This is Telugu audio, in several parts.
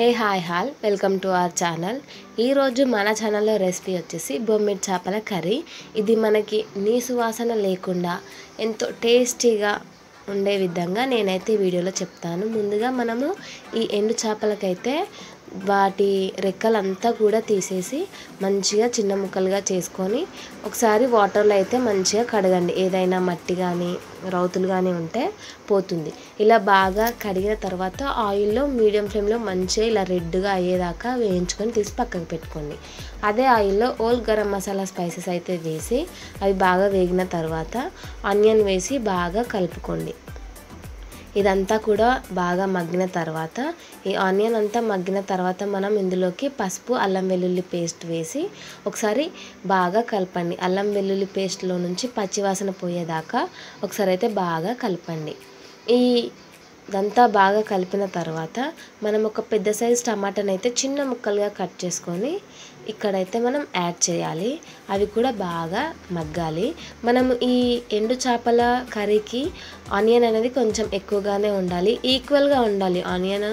A hi hall welcome to our channel. ఈరోజు మన ఛానల్లో రెసిపీ వచ్చేసి బొమ్మిడి చేపల కర్రీ. ఇది మనకి నీసు వాసన లేకుండా ఎంతో టేస్టీగా ఉండే విధంగా నేనైతే ఈ వీడియోలో చెప్తాను. ముందుగా మనము ఈ ఎండు చేపలకైతే వాటి రెక్కలంతా కూడా తీసేసి మంచిగా చిన్న ముక్కలుగా చేసుకొని ఒకసారి వాటర్లో అయితే మంచిగా కడగండి. ఏదైనా మట్టి కానీ రౌతులు కానీ ఉంటే పోతుంది. ఇలా బాగా కడిగిన తర్వాత ఆయిల్లో మీడియం ఫ్లేమ్లో మంచిగా ఇలా రెడ్గా అయ్యేదాకా వేయించుకొని తీసి పక్కకు పెట్టుకోండి. అదే ఆయిల్లో ఓల్ గరం మసాలా స్పైసెస్ అయితే వేసి అవి బాగా వేగిన తర్వాత ఆనియన్ వేసి బాగా కలుపుకోండి. ఇదంతా కూడా బాగా మగ్గిన తర్వాత ఈ ఆనియన్ అంతా మగ్గిన తర్వాత మనం ఇందులోకి పసుపు అల్లం వెల్లుల్లి పేస్ట్ వేసి ఒకసారి బాగా కలపండి. అల్లం వెల్లుల్లి పేస్ట్లో నుంచి పచ్చివాసన పోయేదాకా ఒకసారి అయితే బాగా కలపండి. ఇదంతా బాగా కలిపిన తర్వాత మనం ఒక పెద్ద సైజు టమాటాని అయితే చిన్న ముక్కలుగా కట్ చేసుకొని ఇక్కడైతే మనం యాడ్ చేయాలి. అవి కూడా బాగా మగ్గాలి. మనము ఈ ఎండు చేపల కర్రీకి ఆనియన్ అనేది కొంచెం ఎక్కువగానే ఉండాలి, ఈక్వల్గా ఉండాలి ఆనియన్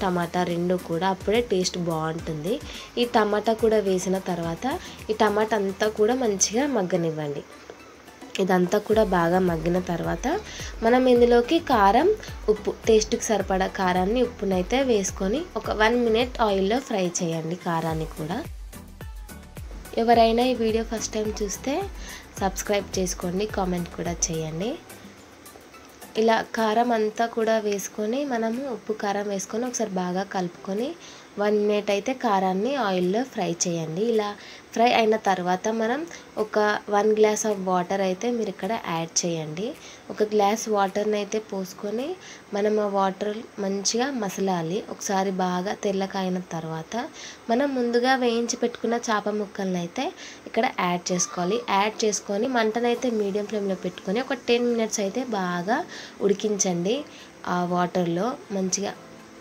టమాటా రెండు కూడా, అప్పుడే టేస్ట్ బాగుంటుంది. ఈ టమాటా కూడా వేసిన తర్వాత ఈ టమాటా అంతా కూడా మంచిగా మగ్గనివ్వండి. ఇదంతా కూడా బాగా మగ్గిన తర్వాత మనం ఇందులోకి కారం ఉప్పు టేస్ట్కి సరిపడా కారాన్ని ఉప్పునైతే వేసుకొని ఒక 1 మినిట్ ఆయిల్లో ఫ్రై చేయండి. కారాన్ని కూడా ఎవరైనా ఈ వీడియో ఫస్ట్ టైం చూస్తే సబ్స్క్రైబ్ చేసుకోండి, కామెంట్ కూడా చేయండి. ఇలా కారం అంతా కూడా వేసుకొని మనము ఉప్పు కారం వేసుకొని ఒకసారి బాగా కలుపుకొని 1 మినిట్ అయితే కారాన్ని ఆయిల్లో ఫ్రై చేయండి. ఇలా ఫ్రై అయిన తర్వాత మనం ఒక 1 గ్లాస్ ఆఫ్ వాటర్ అయితే మీరు ఇక్కడ యాడ్ చేయండి. ఒక గ్లాస్ వాటర్ని అయితే పోసుకొని మనం ఆ వాటర్ మంచిగా మసలాలి. ఒకసారి బాగా తెల్లకాయిన తర్వాత మనం ముందుగా వేయించి పెట్టుకున్న చేప ముక్కలను అయితే ఇక్కడ యాడ్ చేసుకోవాలి. యాడ్ చేసుకొని మంటనైతే మీడియం ఫ్లేమ్లో పెట్టుకొని ఒక 10 మినిట్స్ అయితే బాగా ఉడికించండి. ఆ వాటర్లో మంచిగా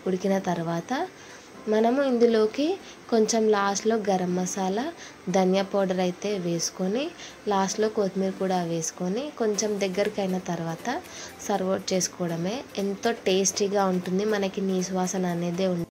ఉడికిన తర్వాత మనము ఇందులోకి కొంచెం లాస్ట్లో గరం మసాలా ధనియా పౌడర్ అయితే వేసుకొని లాస్ట్లో కొత్తిమీర కూడా వేసుకొని కొంచెం దగ్గరికి అయిన తర్వాత సర్వ్ చేసుకోవడమే. ఎంతో టేస్టీగా ఉంటుంది, మనకి నీసు వాసన అనేది